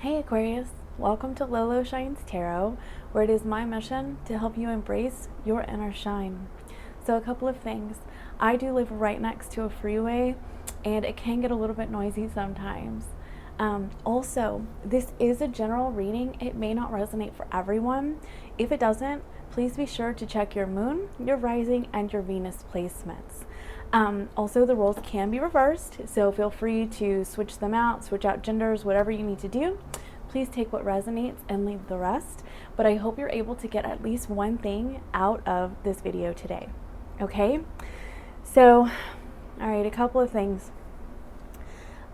Hey Aquarius, welcome to Lolo Shines Tarot, where it is my mission to help you embrace your inner shine. So a couple of things. I do live right next to a freeway and it can get a little bit noisy sometimes. Also, this is a general reading. It may not resonate for everyone. If it doesn't, please be sure to check your moon, your rising, and your Venus placements. Also, the roles can be reversed, so feel free to switch them out, switch out genders, whatever you need to do. Please take what resonates and leave the rest, but I hope you're able to get at least one thing out of this video today, okay? So, all right, a couple of things.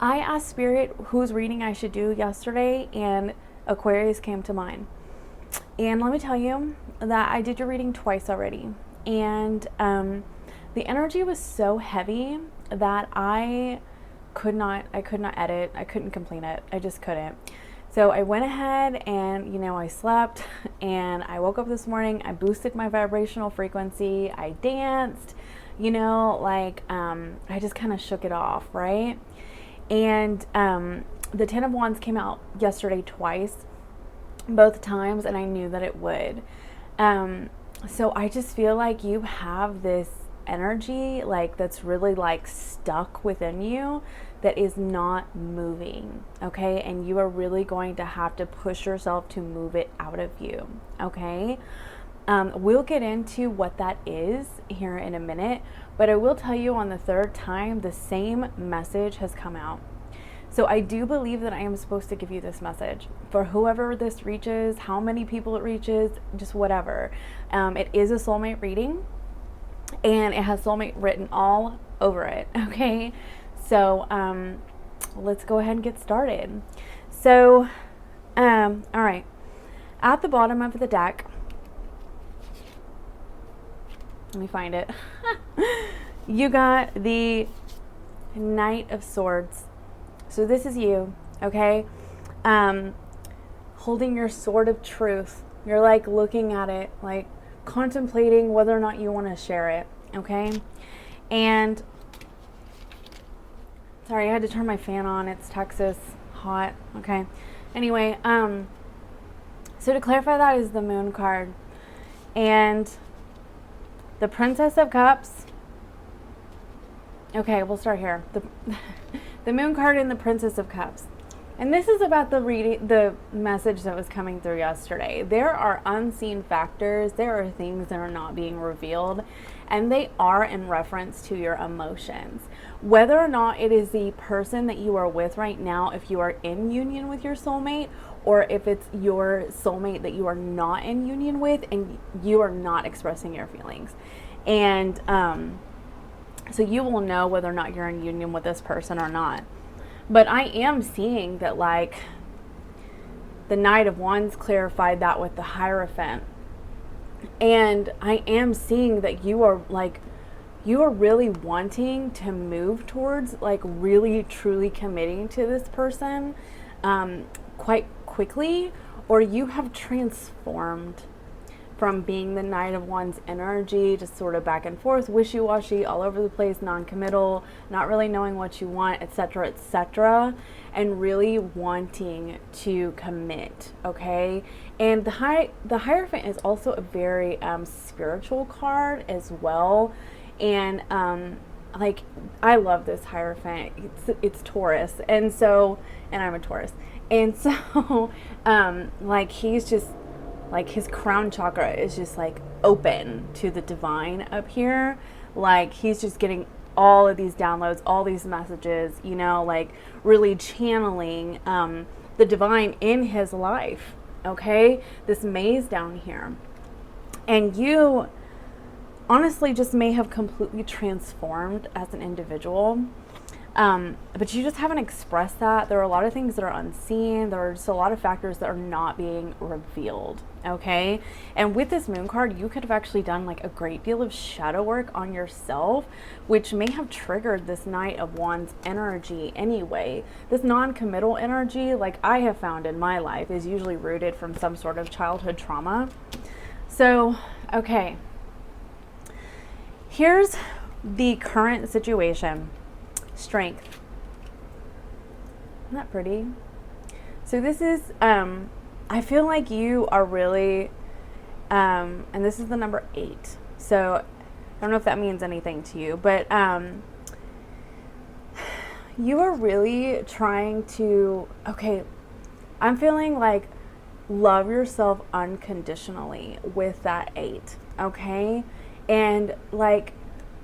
I asked Spirit whose reading I should do yesterday, and Aquarius came to mind. And let me tell you that I did your reading twice already, and the energy was so heavy that I could not edit. I couldn't complete it. I just couldn't. So I went ahead and, I slept and I woke up this morning. I boosted my vibrational frequency. I danced, I just kind of shook it off, right? And the Ten of Wands came out yesterday twice, both times, and I knew that it would. So I just feel like you have this energy that's really stuck within you that is not moving, okay? And you are really going to have to push yourself to move it out of you, okay? We'll get into what that is here in a minute, but I will tell you on the third time the same message has come out. So I do believe that I am supposed to give you this message for whoever this reaches, how many people it reaches, just whatever. It is a soulmate reading, and it has soulmate written all over it, okay? So let's go ahead and get started. So all right, at the bottom of the deck, let me find it. You got the Knight of Swords. So this is you, okay? Holding your sword of truth. You're looking at it, contemplating whether or not you want to share it, okay? And sorry, I had to turn my fan on. It's Texas, hot, okay? Anyway, so to clarify, that is the Moon card. And the Princess of Cups. Okay, we'll start here. The Moon card and the Princess of Cups. And this is about the message that was coming through yesterday. There are unseen factors. There are things that are not being revealed, and they are in reference to your emotions. Whether or not it is the person that you are with right now, if you are in union with your soulmate, or if it's your soulmate that you are not in union with and you are not expressing your feelings. And so you will know whether or not you're in union with this person or not. But I am seeing that the Knight of Wands clarified that with the Hierophant. And I am seeing that you are really wanting to move towards really truly committing to this person quite quickly, or you have transformed from being the Knight of Wands energy, just sort of back and forth, wishy-washy, all over the place, non-committal, not really knowing what you want, etc., and really wanting to commit, okay? And the Hierophant is also a very spiritual card as well. And I love this Hierophant. It's Taurus, and I'm a Taurus, and so he's just his crown chakra is just open to the divine up here. He's just getting all of these downloads, all these messages, really channeling the divine in his life, okay? This maze down here. And you honestly just may have completely transformed as an individual. But you just haven't expressed that. There are a lot of things that are unseen. There are just a lot of factors that are not being revealed, okay? And with this Moon card, you could have actually done a great deal of shadow work on yourself, which may have triggered this Knight of Wands energy anyway. This non-committal energy, I have found in my life, is usually rooted from some sort of childhood trauma. So, okay. Here's the current situation. Strength. Isn't that pretty? So this is, I feel like you are really, and this is the number 8. So I don't know if that means anything to you, but you are really trying to, okay, I'm feeling like love yourself unconditionally with that 8, okay? And like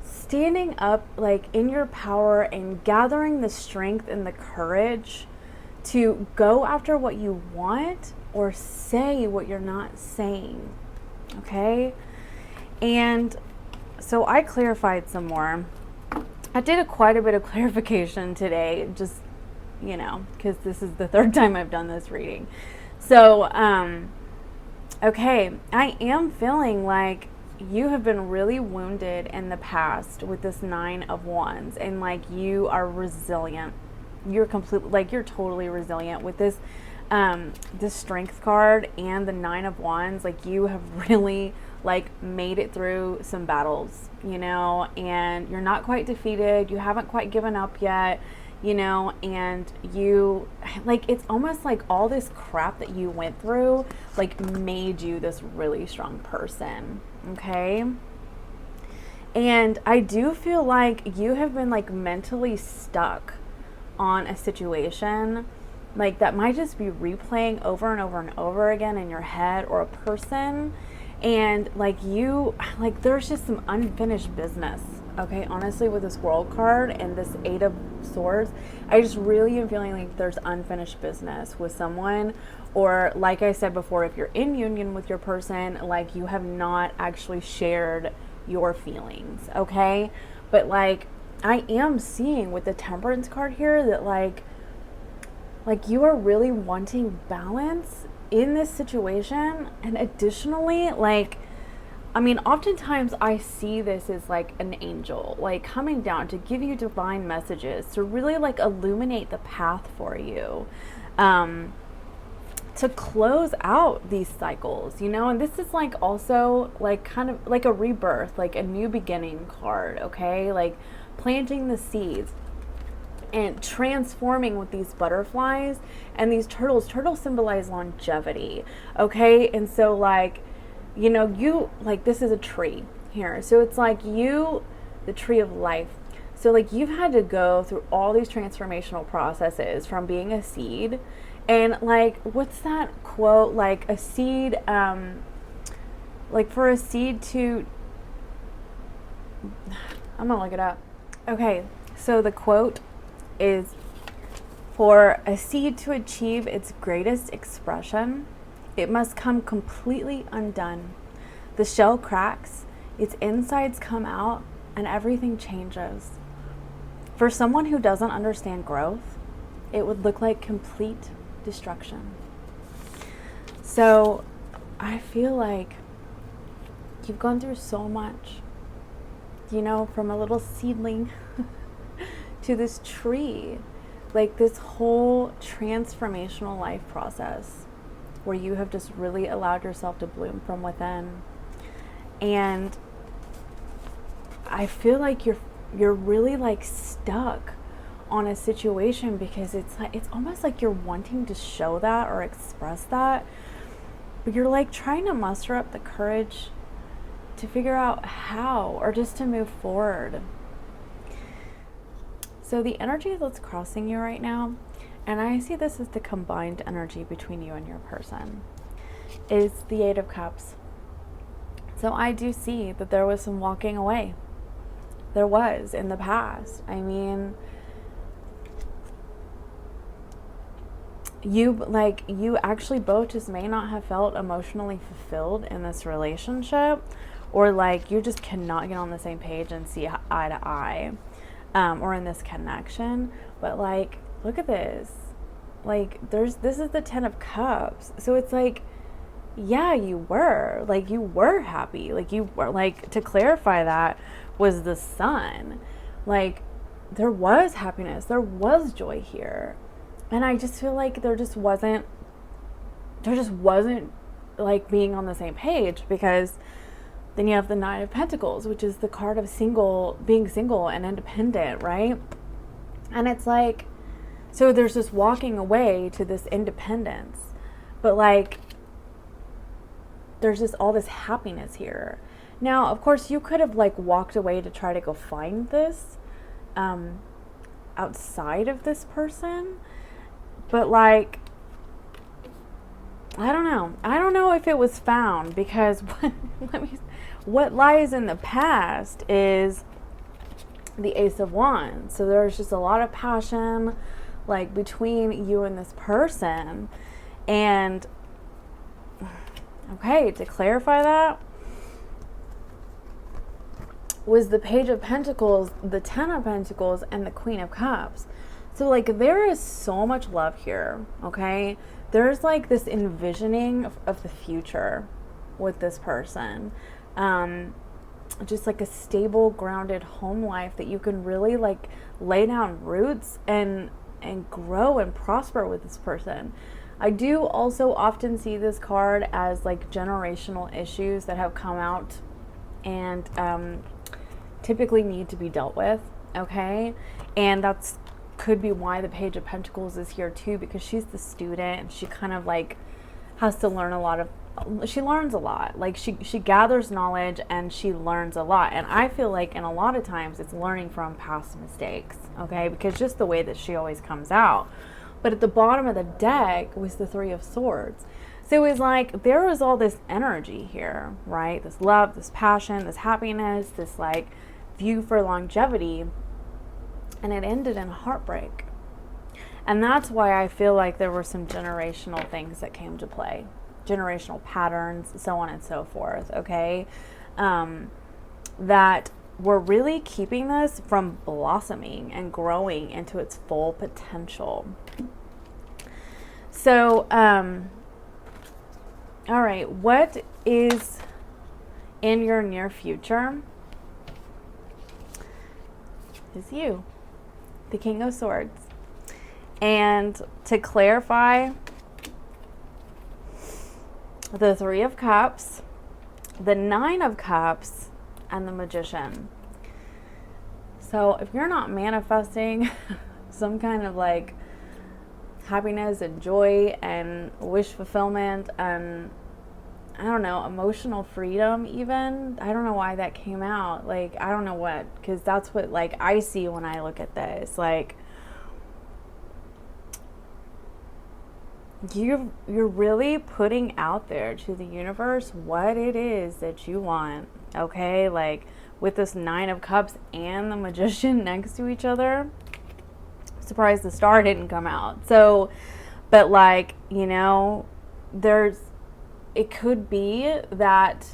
standing up like in your power and gathering the strength and the courage to go after what you want or say what you're not saying, okay? And so I clarified some more. I did quite a bit of clarification today, just, you know, because this is the 3rd time I've done this reading. So, okay, I am feeling like you have been really wounded in the past with this 9 of Wands, and like you are resilient. You're completely, like you're totally resilient with this, this Strength card and the 9 of Wands. Like you have really like made it through some battles, you know, and you're not quite defeated. You haven't quite given up yet, you know, and you like, it's almost like all this crap that you went through like made you this really strong person, okay? And I do feel like you have been like mentally stuck on a situation like that might just be replaying over and over and over again in your head, or a person. And like you, like there's just some unfinished business, okay? Honestly, with this World card and this 8 of Swords, I just really am feeling like there's unfinished business with someone. Or like I said before, if you're in union with your person, like you have not actually shared your feelings, okay? But like I am seeing with the Temperance card here that like you are really wanting balance in this situation. And additionally, like, I mean, oftentimes I see this as like an angel, like coming down to give you divine messages, to really like illuminate the path for you, to close out these cycles, you know. And this is like also like kind of like a rebirth, like a new beginning card, okay? Like planting the seeds and transforming with these butterflies and these turtles. Turtles symbolize longevity, okay? And so like, you know, you like, this is a tree here, so it's like you, the tree of life. So like you've had to go through all these transformational processes from being a seed. And like, what's that quote, like a seed, like for a seed to, I'm gonna look it up. Okay, so the quote is, for a seed to achieve its greatest expression, it must come completely undone. The shell cracks, its insides come out, and everything changes. For someone who doesn't understand growth, it would look like complete destruction. So I feel like you've gone through so much, you know, from a little seedling to this tree, like this whole transformational life process where you have just really allowed yourself to bloom from within. And I feel like you're really like stuck on a situation because it's like, it's almost like you're wanting to show that or express that, but you're like trying to muster up the courage to figure out how, or just to move forward. So the energy that's crossing you right now, and I see this as the combined energy between you and your person, is the 8 of Cups. So I do see that there was some walking away. There was in the past. I mean, you actually both just may not have felt emotionally fulfilled in this relationship, or like you just cannot get on the same page and see eye to eye, or in this connection. But like, look at this. Like this is the 10 of Cups. So it's like, yeah, you were happy. Like you were, like, to clarify, that was the Sun. Like there was happiness, there was joy here. And I just feel like there just wasn't like being on the same page, because then you have the 9 of Pentacles, which is the card of being single and independent, right? And it's like, So there's this walking away to this independence. But like, there's just all this happiness here. Now, of course, you could have like walked away to try to go find this outside of this person. But like, I don't know. I don't know if it was found, because what lies in the past is the Ace of Wands. So there's just a lot of passion like between you and this person. And okay, to clarify that, was the Page of Pentacles, the Ten of Pentacles, and the Queen of Cups. So like, there is so much love here, okay? There's like this envisioning of the future with this person. Just like a stable, grounded home life that you can really like lay down roots and grow and prosper with this person. I do also often see this card as like generational issues that have come out and typically need to be dealt with, okay? And that's could be why the Page of Pentacles is here too, because she's the student and she kind of like has to learn a lot of, she learns a lot. Like she gathers knowledge and she learns a lot. And I feel like in a lot of times it's learning from past mistakes, okay? Because just the way that she always comes out. But at the bottom of the deck was the Three of Swords. So it was like, there was all this energy here, right? This love, this passion, this happiness, this like view for longevity. And it ended in heartbreak. And that's why I feel like there were some generational things that came to play. Generational patterns, so on and so forth, okay? That were really keeping this from blossoming and growing into its full potential. So, all right, what is in your near future is you, the King of Swords. And to clarify, the Three of Cups, the Nine of Cups, and the Magician. So if you're not manifesting some kind of like happiness and joy and wish fulfillment and I don't know, emotional freedom even, I don't know why that came out. Like, I don't know what, because that's what like I see when I look at this. Like, you're really putting out there to the universe what it is that you want, okay? Like with this Nine of Cups and the Magician next to each other. Surprised the star didn't come out. So, but like, you know, it could be that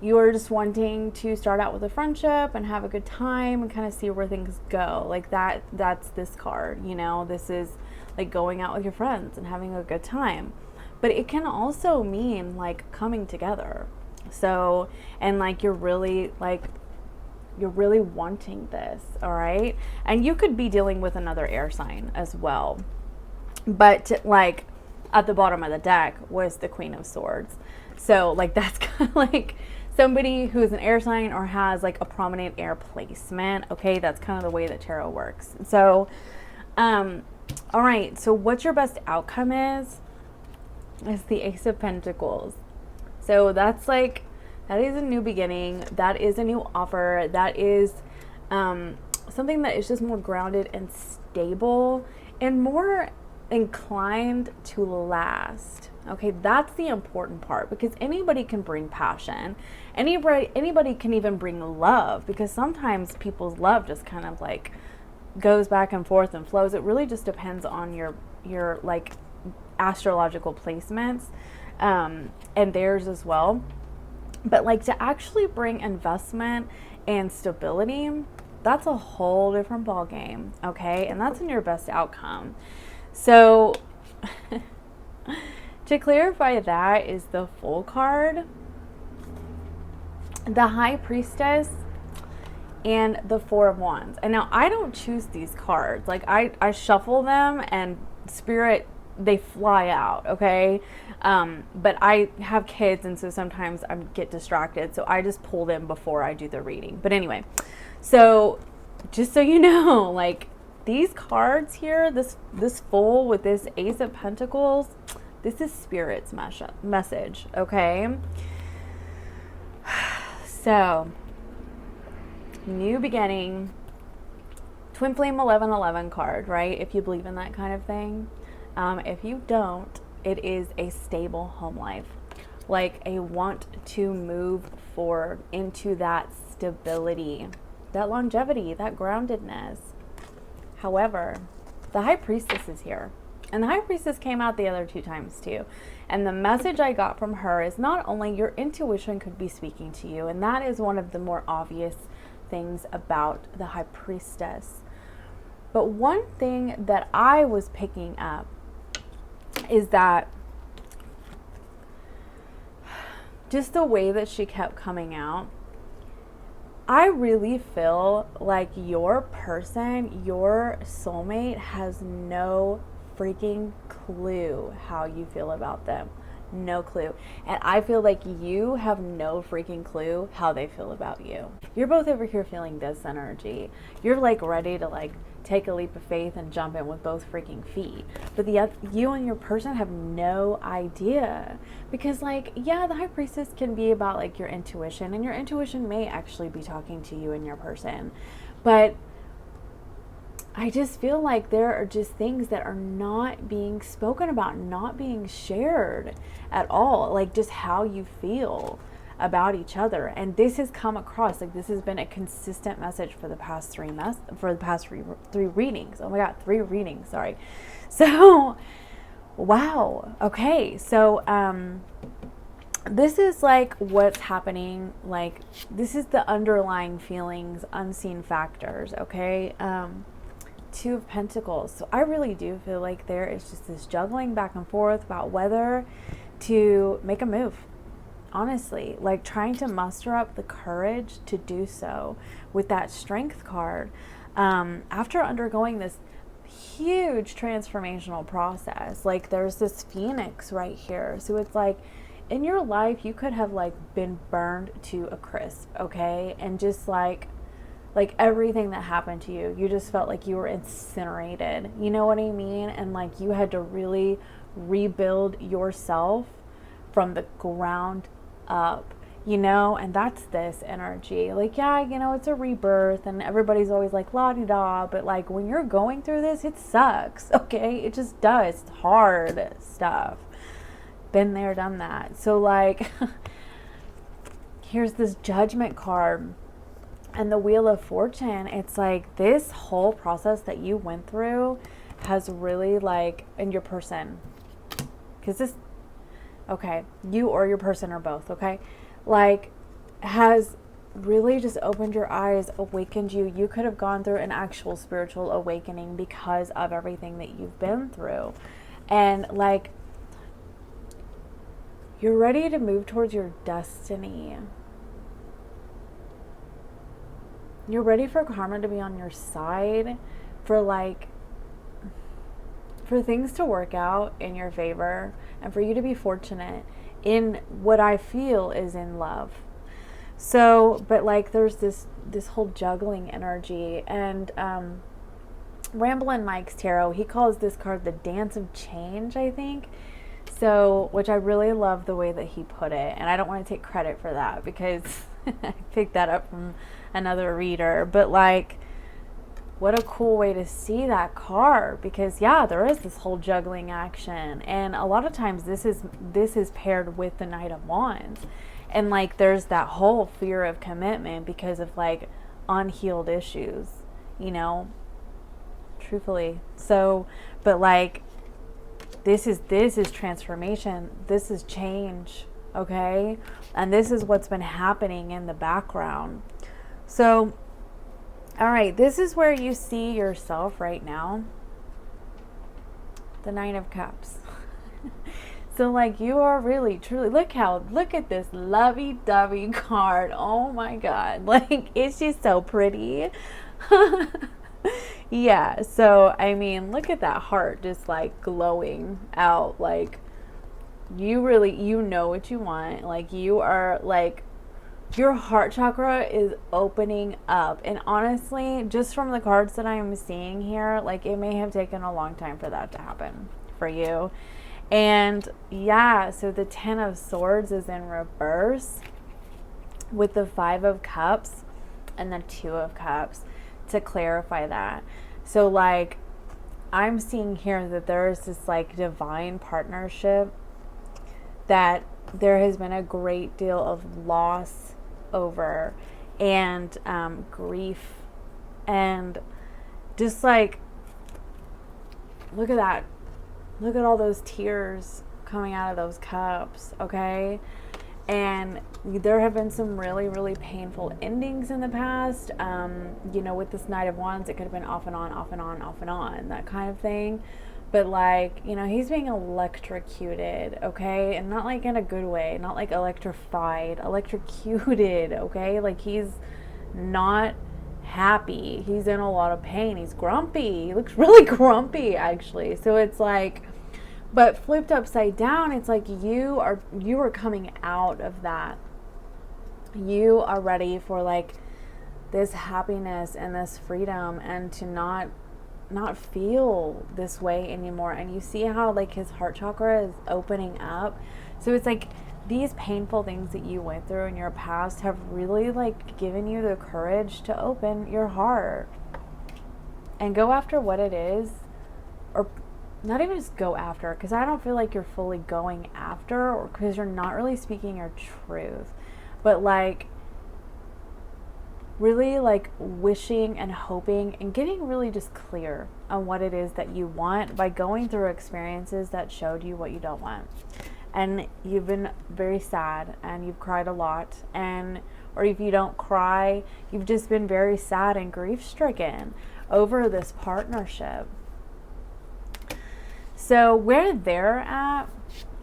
you are just wanting to start out with a friendship and have a good time and kind of see where things go. Like that's this card, you know, this is like going out with your friends and having a good time. But it can also mean like coming together. So, and like you're really wanting this, all right? And you could be dealing with another air sign as well. But like at the bottom of the deck was the Queen of Swords. So like that's kind of like somebody who's an air sign or has like a prominent air placement, okay? That's kind of the way that tarot works. So, all right, so what your best outcome is the Ace of Pentacles. So that's like, that is a new beginning. That is a new offer. That is something that is just more grounded and stable and more inclined to last. Okay, that's the important part, because anybody can bring passion. Anybody can even bring love, because sometimes people's love just kind of like goes back and forth and flows. It really just depends on your like astrological placements and theirs as well. But like to actually bring investment and stability, that's a whole different ball game, okay? And that's in your best outcome. So to clarify, that is the Fool card, the High Priestess, and the Four of Wands. And now I don't choose these cards. Like I shuffle them and Spirit, they fly out, okay? But I have kids, and so sometimes I get distracted, so I just pull them before I do the reading. But anyway, so just so you know, like these cards here, this Fool with this Ace of Pentacles, this is Spirit's message, okay? So, new beginning, Twin Flame 1111 card, right? If you believe in that kind of thing. If you don't, it is a stable home life. Like a want to move forward into that stability, that longevity, that groundedness. However, the High Priestess is here. And the High Priestess came out the other 2 times too. And the message I got from her is not only your intuition could be speaking to you, and that is one of the more obvious things about the High Priestess. But one thing that I was picking up is that just the way that she kept coming out, I really feel like your person, your soulmate, has no freaking clue how you feel about them. No clue. And I feel like you have no freaking clue how they feel about you. You're both over here feeling this energy. You're like ready to like take a leap of faith and jump in with both freaking feet. But you and your person have no idea. Because like, yeah, the High Priestess can be about like your intuition, and your intuition may actually be talking to you and your person. But I just feel like there are just things that are not being spoken about, not being shared at all. Like just how you feel about each other. And this has come across, like this has been a consistent message for the past three readings. Oh my God, 3 readings, sorry. So, wow. Okay. So, this is like what's happening. Like this is the underlying feelings, unseen factors. Okay. 2 of Pentacles. So I really do feel like there is just this juggling back and forth about whether to make a move. Honestly, like trying to muster up the courage to do so with that Strength card. After undergoing this huge transformational process, like there's this Phoenix right here. So it's like in your life, you could have like been burned to a crisp. Okay. And just like everything that happened to you, you just felt like you were incinerated. You know what I mean? And like you had to really rebuild yourself from the ground up, you know? And that's this energy. Like, yeah, you know, it's a rebirth and everybody's always like la-di-da, but like when you're going through this, it sucks, okay? It just does. It's hard stuff. Been there, done that. So like, here's this Judgment card. And the Wheel of Fortune, it's like this whole process that you went through has really like, and your person, because this, okay, you or your person or both, okay, like has really just opened your eyes, awakened you. You could have gone through an actual spiritual awakening because of everything that you've been through. And like, you're ready to move towards your destiny. You're ready for karma to be on your side, for things to work out in your favor, and for you to be fortunate in what I feel is in love. So, but like there's this whole juggling energy. And Ramblin' Mike's Tarot, he calls this card the Dance of Change, I think. So, which I really love the way that he put it. And I don't want to take credit for that because I picked that up from another reader. But like, what a cool way to see that card, because yeah, there is this whole juggling action. And a lot of times this is paired with the Knight of Wands. And like, there's that whole fear of commitment because of like unhealed issues, you know, truthfully. So, but like, this is transformation. This is change. Okay. And this is what's been happening in the background. So, all right, this is where you see yourself right now. The Nine of Cups. So like, you are really, truly, look at this lovey-dovey card. Oh my God. Like, it's just so pretty. Yeah. So, I mean, look at that heart just like glowing out. Like, you really, you know what you want. Like, you are like your heart chakra is opening up. And honestly, just from the cards that I'm seeing here, like it may have taken a long time for that to happen for you. And yeah, so the 10 of Swords is in reverse with the 5 of Cups and the 2 of Cups to clarify that. So like I'm seeing here that there is this like divine partnership that there has been a great deal of loss over, and grief, and just like, look at that. Look at all those tears coming out of those cups, okay? And there have been some really, really painful endings in the past. You know, with this Knight of Wands, it could have been off and on, off and on, off and on, that kind of thing. But like, you know, he's being electrocuted, okay? And not like in a good way, not like electrified, electrocuted, okay? Like he's not happy. He's in a lot of pain. He's grumpy. He looks really grumpy, actually. So it's like, but flipped upside down, it's like you are coming out of that. You are ready for like this happiness and this freedom, and to not feel this way anymore. And you see how like his heart chakra is opening up. So it's like these painful things that you went through in your past have really like given you the courage to open your heart and go after what it is. Or not even just go after, because I don't feel like you're fully going after, or because you're not really speaking your truth, but like really like wishing and hoping and getting really just clear on what it is that you want by going through experiences that showed you what you don't want. And you've been very sad and you've cried a lot, and or if you don't cry, you've just been very sad and grief stricken over this partnership. So where they're at,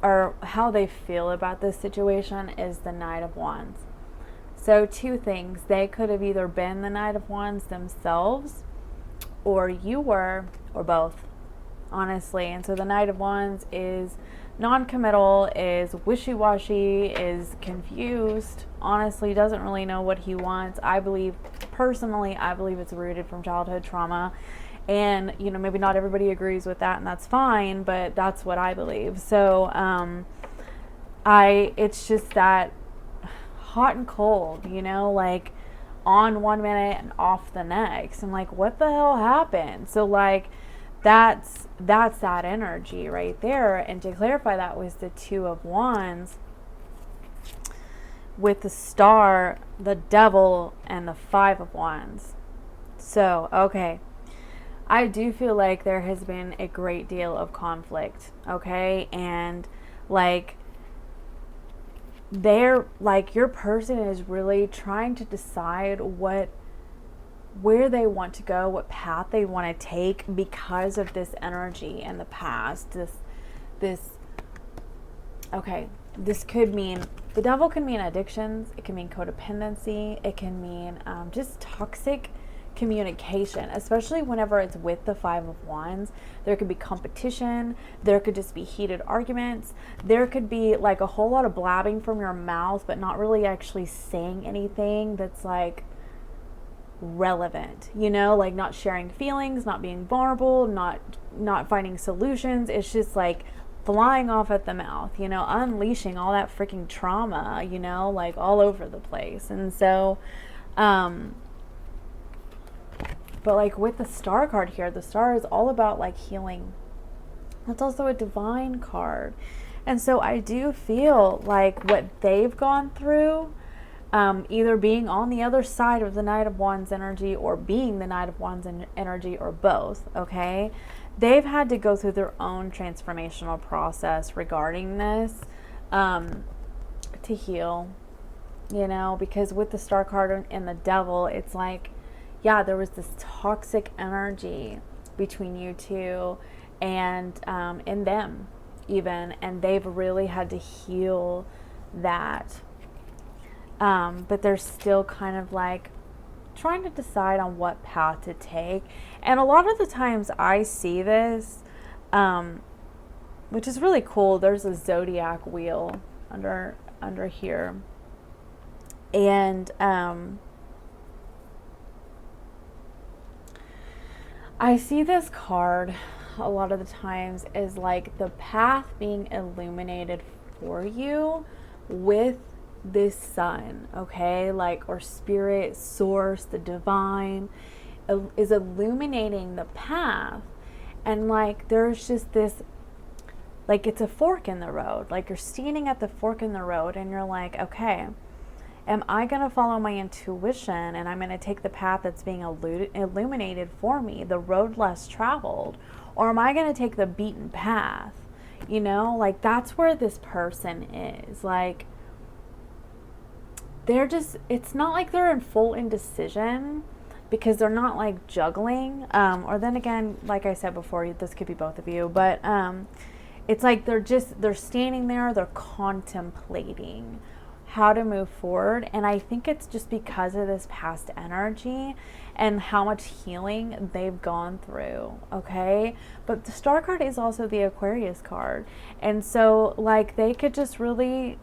or how they feel about this situation, is the Knight of Wands. So two things. They could have either been the Knight of Wands themselves, or you were, or both, honestly. And so the Knight of Wands is non-committal, is wishy-washy, is confused, honestly doesn't really know what he wants. I believe it's rooted from childhood trauma. And, you know, maybe not everybody agrees with that, and that's fine, but that's what I believe. So, it's just that hot and cold, you know, like on 1 minute and off the next. I'm like, what the hell happened? So like, that's that energy right there. And to clarify, that was the 2 of Wands with the Star, the Devil, and the 5 of Wands. So, okay. I do feel like there has been a great deal of conflict, okay? And like, your person is really trying to decide where they want to go, what path they want to take because of this energy in the past. This could mean, the Devil can mean addictions, it can mean codependency, it can mean just toxic communication, especially whenever it's with the 5 of Wands. There could be competition, there could just be heated arguments, there could be like a whole lot of blabbing from your mouth but not really actually saying anything that's like relevant, you know, like not sharing feelings, not being vulnerable, not finding solutions. It's just like flying off at the mouth, you know, unleashing all that freaking trauma, you know, like all over the place. And so but like with the Star card here, the Star is all about like healing. That's also a divine card. And so I do feel like what they've gone through, either being on the other side of the Knight of Wands energy, or being the Knight of Wands energy, or both, okay? They've had to go through their own transformational process regarding this to heal, you know, because with the Star card and the Devil, it's like, yeah, there was this toxic energy between you two and in them even, and they've really had to heal that. But they're still kind of like trying to decide on what path to take. And a lot of the times I see this, which is really cool. There's a zodiac wheel under here. And I see this card a lot of the times as like the path being illuminated for you with this sun, okay? Like, or spirit, source, the divine is illuminating the path. And like there's just this, like it's a fork in the road. Like you're standing at the fork in the road and you're like, okay, am I going to follow my intuition and I'm going to take the path that's being illuminated for me, the road less traveled? Or am I going to take the beaten path? You know, like that's where this person is. Like they're just, it's not like they're in full indecision because they're not like juggling. Or then again, like I said before, this could be both of you, but it's like they're standing there, they're contemplating how to move forward. And I think it's just because of this past energy and how much healing they've gone through, okay? But the Star card is also the Aquarius card. And so like they could just really,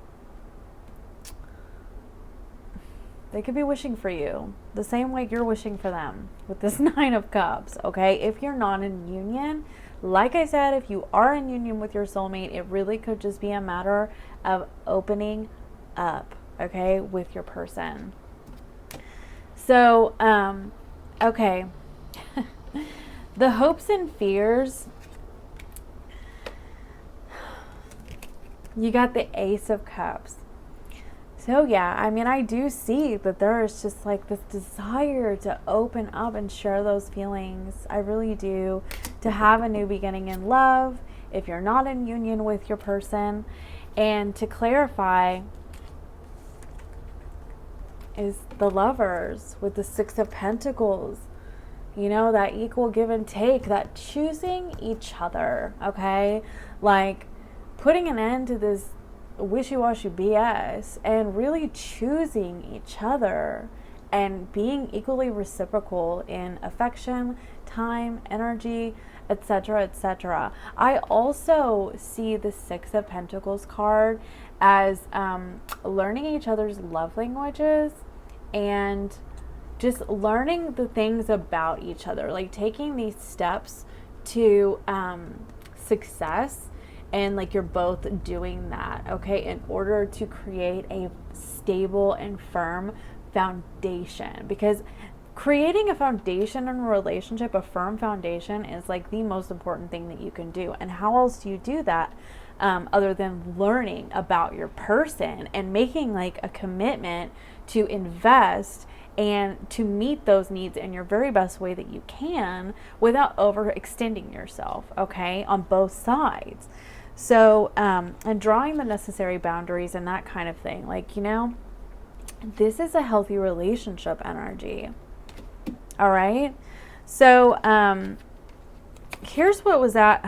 they could be wishing for you the same way you're wishing for them with this Nine of Cups, okay? If you're not in union, like I said, if you are in union with your soulmate, it really could just be a matter of opening up, okay, with your person. So, okay. The hopes and fears. You got the Ace of Cups. So yeah, I mean, I do see that there is just like this desire to open up and share those feelings. I really do. To have a new beginning in love, if you're not in union with your person. And to clarify, is the Lovers with the Six of Pentacles. You know, that equal give and take, that choosing each other, okay? Like putting an end to this wishy-washy BS and really choosing each other and being equally reciprocal in affection, time, energy, etc., etc. I also see the Six of Pentacles card as learning each other's love languages and just learning the things about each other, like taking these steps to success. And like you're both doing that, okay, in order to create a stable and firm foundation. Because creating a foundation in a relationship, a firm foundation, is like the most important thing that you can do. And how else do you do that other than learning about your person and making like a commitment to invest and to meet those needs in your very best way that you can without overextending yourself, okay, on both sides. So, and drawing the necessary boundaries and that kind of thing. Like, you know, this is a healthy relationship energy. All right. So, here's what was at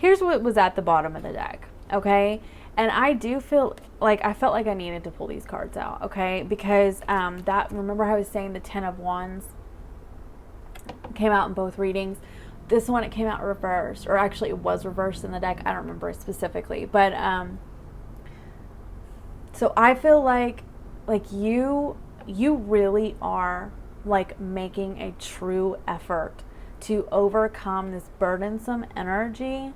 the bottom of the deck. Okay. And I do feel like, I felt like I needed to pull these cards out. Okay. Because, remember how I was saying the 10 of Wands came out in both readings. This one, it came out reversed, or actually it was reversed in the deck. I don't remember specifically, but so I feel like you really are like making a true effort to overcome this burdensome energy,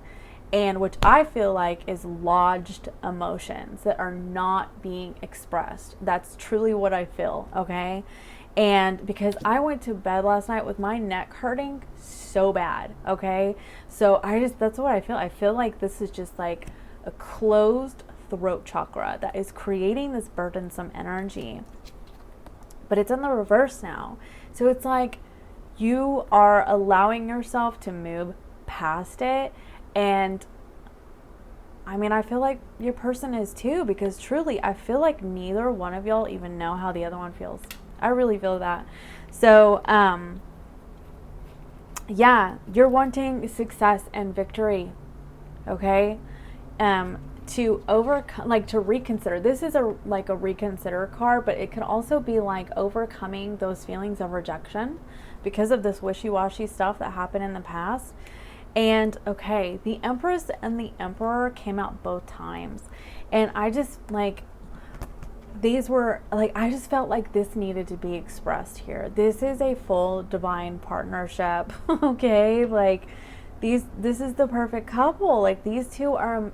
and which I feel like is lodged emotions that are not being expressed. That's truly what I feel, okay? And because I went to bed last night with my neck hurting so bad, okay? So that's what I feel. I feel like this is just like a closed throat chakra that is creating this burdensome energy. But it's in the reverse now. So it's like you are allowing yourself to move past it. And I mean, I feel like your person is too, because truly, I feel like neither one of y'all even know how the other one feels. I really feel that. So, yeah, you're wanting success and victory, okay? To overcome, like to reconsider. This is a reconsider card, but it can also be like overcoming those feelings of rejection because of this wishy-washy stuff that happened in the past. And okay, the Empress and the Emperor came out both times. And I just like, these were like, I just felt like this needed to be expressed here. This is a full divine partnership. Okay, like this is the perfect couple. Like these two are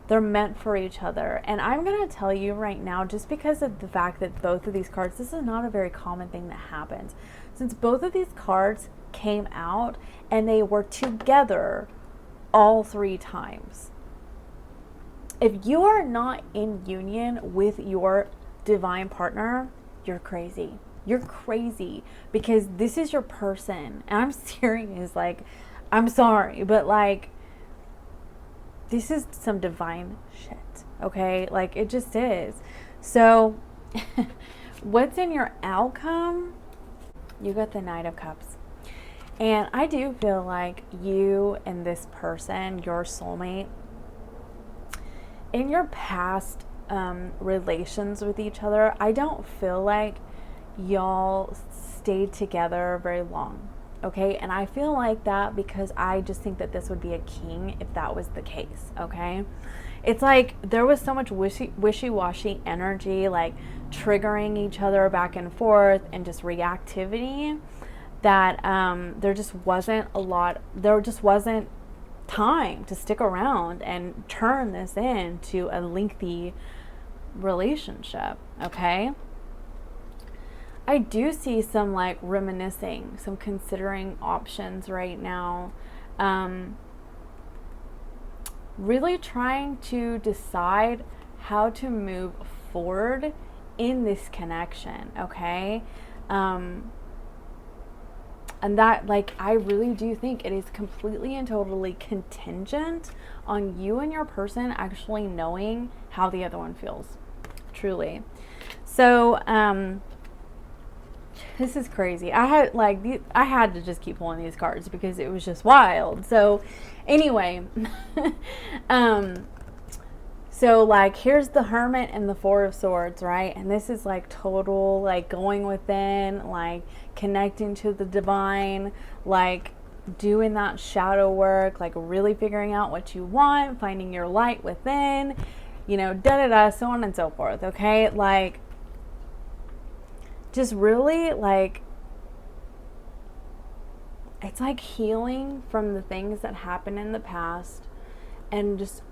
they're meant for each other. And I'm going to tell you right now, just because of the fact that both of these cards, this is not a very common thing that happens. Since both of these cards came out and they were together all 3 times. If you are not in union with your divine partner, you're crazy. You're crazy, because this is your person. And I'm serious. Like, I'm sorry, but like, this is some divine shit, okay? Like, it just is. So, what's in your outcome? You got the Knight of Cups. And I do feel like you and this person, your soulmate, in your past relations with each other, I don't feel like y'all stayed together very long. Okay, and I feel like that because I just think that this would be a king if that was the case. Okay, it's like there was so much wishy-washy energy, like triggering each other back and forth and just reactivity, that there just wasn't time to stick around and turn this into a lengthy relationship. Okay, I do see some like reminiscing, some considering options right now. Really trying to decide how to move forward in this connection, okay? And that, like, I really do think it is completely and totally contingent on you and your person actually knowing how the other one feels, truly. So, this is crazy. I had to just keep pulling these cards because it was just wild. So anyway, so like here's the Hermit and the Four of Swords, right? And this is like total, like going within, like connecting to the divine, like doing that shadow work, like really figuring out what you want, finding your light within, you know, so on and so forth. Okay, like just really, like, it's like healing from the things that happened in the past and just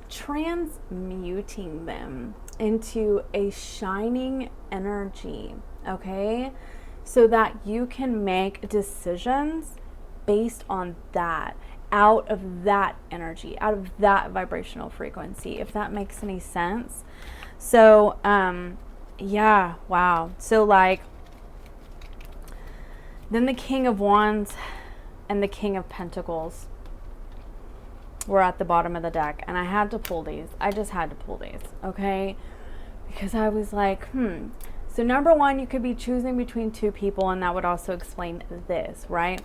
transmuting them into a shining energy, okay? So that you can make decisions based on that, out of that energy, out of that vibrational frequency, if that makes any sense. So, yeah, wow. So like, then the King of Wands and the King of Pentacles were at the bottom of the deck, and I had to pull these. I just had to pull these, okay? Because I was like, So number one, you could be choosing between 2 people, and that would also explain this, right?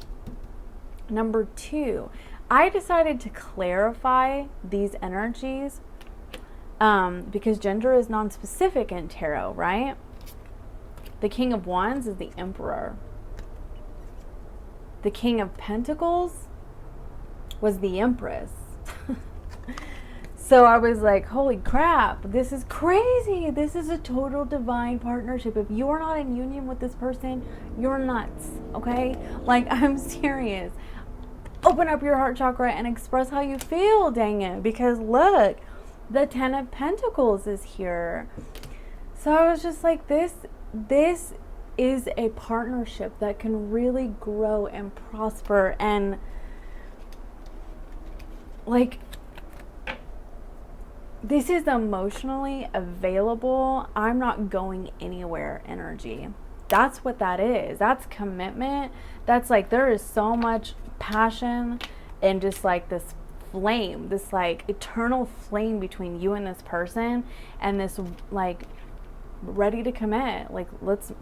Number 2, I decided to clarify these energies because gender is non-specific in tarot, right? The King of Wands is the Emperor. The King of Pentacles was the Empress. So I was like, holy crap, this is crazy. This is a total divine partnership. If you are not in union with this person, you're nuts, okay? Like, I'm serious. Open up your heart chakra and express how you feel, dang it. Because look, the 10 of Pentacles is here. So I was just like, this is a partnership that can really grow and prosper, and like, this is emotionally available, I'm not going anywhere energy. That's what that is. That's commitment. That's like, there is so much passion and just like this flame, this like eternal flame between you and this person, and this like ready to commit, like let's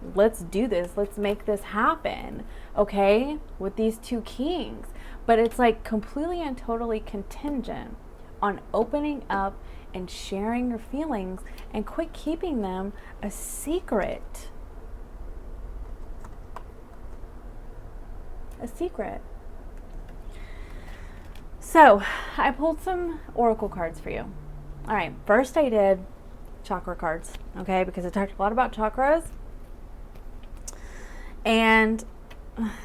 do this, let's make this happen, okay, with these 2 kings. But it's like completely and totally contingent on opening up and sharing your feelings, and quit keeping them a secret. A secret. So I pulled some oracle cards for you. All right, first I did chakra cards, okay? Because I talked a lot about chakras. And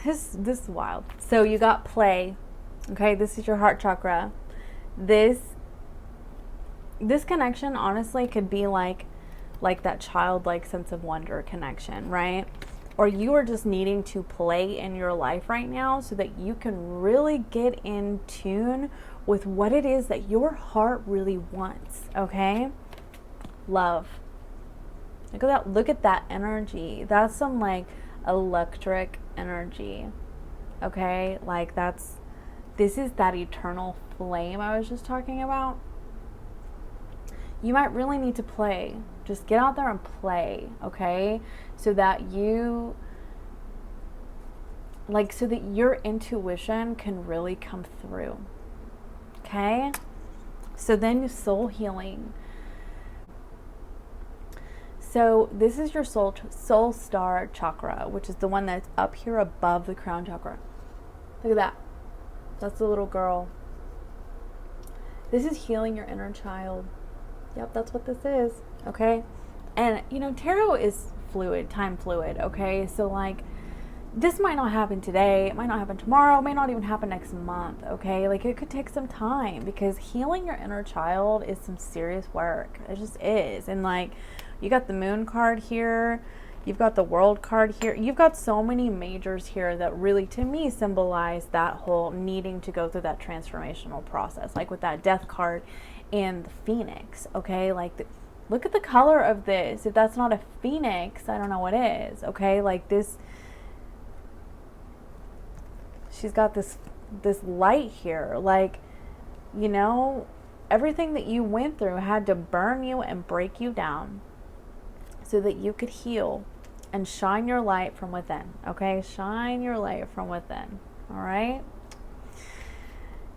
this is wild. So you got play, okay? This is your heart chakra. This connection honestly could be like that childlike sense of wonder connection, right? Or you are just needing to play in your life right now so that you can really get in tune with what it is that your heart really wants, okay? Love. Look at that. Look at that energy. That's some like electric energy, okay? Like this is that eternal flame I was just talking about. You might really need to play. Just get out there and play, okay? So that you, like, so that your intuition can really come through, okay? So then soul healing. So this is your soul star chakra, which is the one that's up here above the crown chakra. Look at that. That's the little girl. This is healing your inner child. Yep, that's what this is, okay? And, you know, tarot is fluid, time fluid, okay? So, like, this might not happen today. It might not happen tomorrow. It may not even happen next month, okay? Like, it could take some time because healing your inner child is some serious work. It just is. And, like, you got the moon card here. You've got the world card here. You've got so many majors here that really, to me, symbolize that whole needing to go through that transformational process. Like with that death card and the phoenix, okay? Like, look at the color of this. If that's not a phoenix, I don't know what is, okay? Like this, she's got this light here. Like, you know, everything that you went through had to burn you and break you down so that you could heal and shine your light from within, okay? Shine your light from within, all right?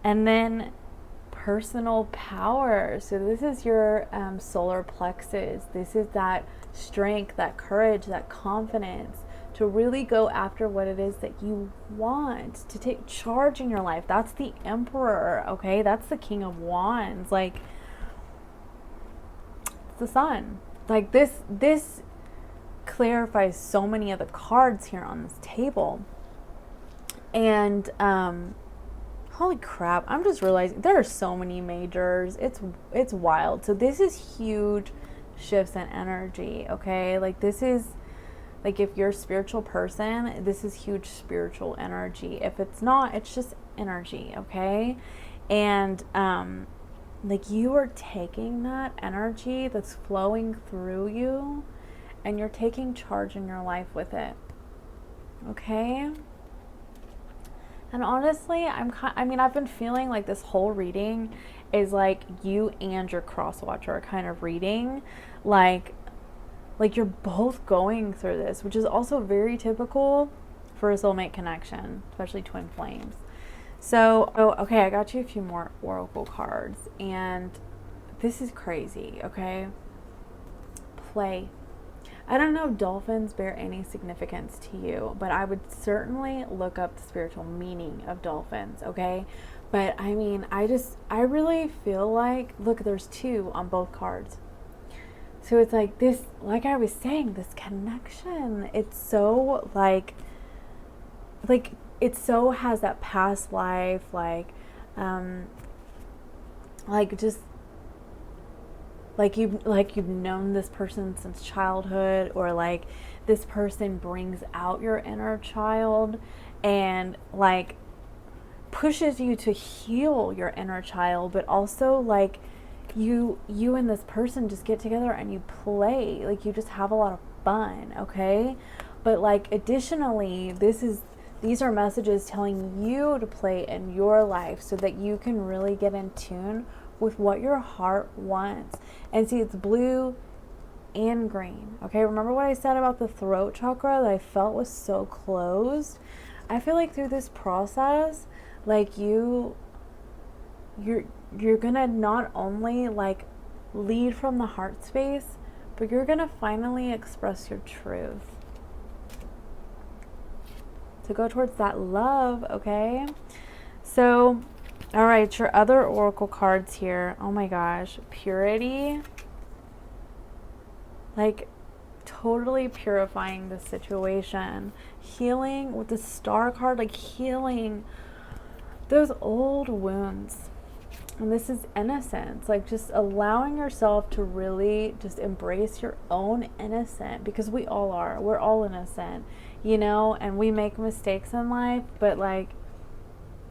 And then personal power. So this is your solar plexus. This is that strength, that courage, that confidence to really go after what it is that you want, to take charge in your life. That's the emperor, okay? That's the king of wands. Like, it's the sun. Like this clarifies so many of the cards here on this table. And holy crap, I'm just realizing there are so many majors. It's wild. So this is huge shifts in energy, okay? Like this is, like if you're a spiritual person, this is huge spiritual energy. If it's not, it's just energy, okay? And like you are taking that energy that's flowing through you and you're taking charge in your life with it, okay? And honestly, I've been feeling like this whole reading is like you and your cross watcher kind of reading, like you're both going through this, which is also very typical for a soulmate connection, especially twin flames. So, okay, I got you a few more oracle cards, and this is crazy, okay? Play. I don't know if dolphins bear any significance to you, but I would certainly look up the spiritual meaning of dolphins, okay? But I mean, I really feel like, look, there's two on both cards. So it's like this, like I was saying, this connection, it's so like it so has that past life, just like you've known this person since childhood, or like this person brings out your inner child and like pushes you to heal your inner child, but also like you and this person just get together and you play, like you just have a lot of fun, okay? But like additionally, these are messages telling you to play in your life so that you can really get in tune with what your heart wants. And see, it's blue and green, okay? Remember what I said about the throat chakra that I felt was so closed? I feel like through this process, like you're gonna not only like lead from the heart space, but you're gonna finally express your truth. To go towards that love, okay? So, all right, your other oracle cards here. Oh my gosh, purity. like totally purifying the situation, healing with the Star card, like healing those old wounds. And this is innocence, like just allowing yourself to really just embrace your own innocence, because we all are. We're all innocent, you know, and we make mistakes in life, but like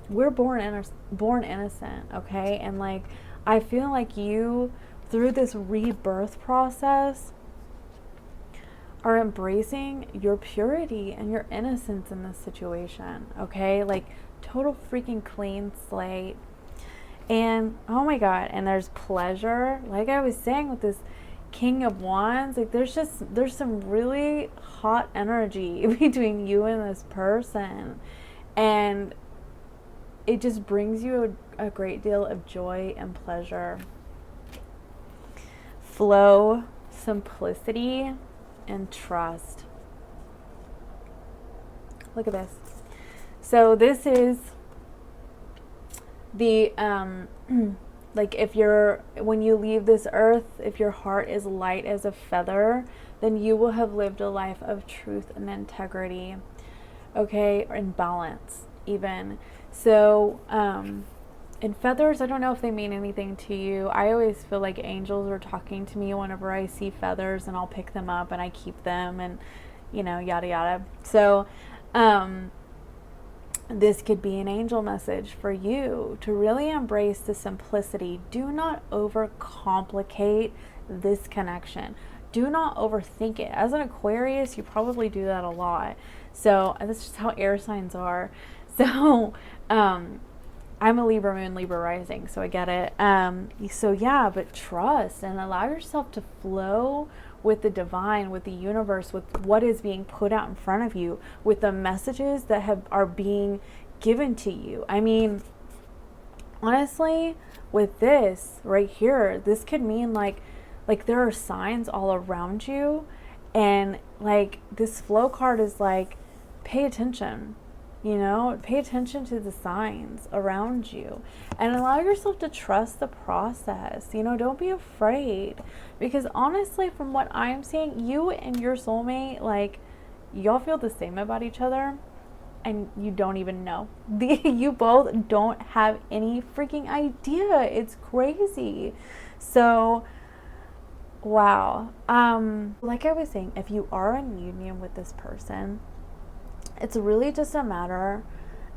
we're born innocent, okay? And like I feel like you, through this rebirth process, are embracing your purity and your innocence in this situation, okay? Like total freaking clean slate. And oh my God, and there's pleasure. Like I was saying with this King of Wands, like there's some really hot energy between you and this person. And it just brings you a great deal of joy and pleasure. Flow, simplicity, and trust. Look at this. So this is the like when you leave this earth, if your heart is light as a feather, then you will have lived a life of truth and integrity, okay, or in balance even. So and feathers, I don't know if they mean anything to you. I always feel like angels are talking to me whenever I see feathers, and I'll pick them up and I keep them, and you know, yada yada. So this could be an angel message for you to really embrace the simplicity. Do not overcomplicate this connection. Do not overthink it. As an Aquarius, you probably do that a lot. So that's just how air signs are. So I'm a Libra moon, Libra rising, so I get it. So yeah, but trust and allow yourself to flow with the divine, with the universe, with what is being put out in front of you, with the messages that are being given to you. I mean, honestly, with this right here, this could mean like there are signs all around you, and like this flow card is like, pay attention. You know, pay attention to the signs around you and allow yourself to trust the process. You know, don't be afraid, because honestly, from what I'm seeing, you and your soulmate, like, y'all feel the same about each other and you don't even know. You both don't have any freaking idea. It's crazy. So, wow. Like I was saying, if you are in union with this person, it's really just a matter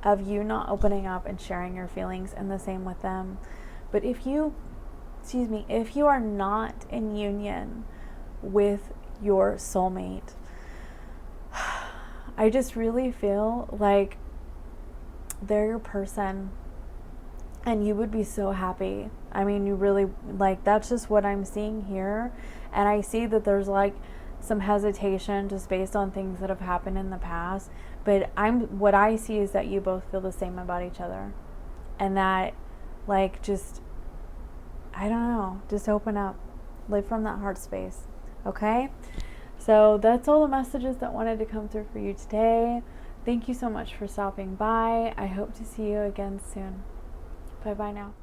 of you not opening up and sharing your feelings, and the same with them. But if you are not in union with your soulmate, I just really feel like they're your person and you would be so happy. I mean, you really, like, that's just what I'm seeing here. And I see that there's like some hesitation just based on things that have happened in the past. But what I see is that you both feel the same about each other. And that, like, just, I don't know, just open up. Live from that heart space. Okay? So that's all the messages that wanted to come through for you today. Thank you so much for stopping by. I hope to see you again soon. Bye-bye now.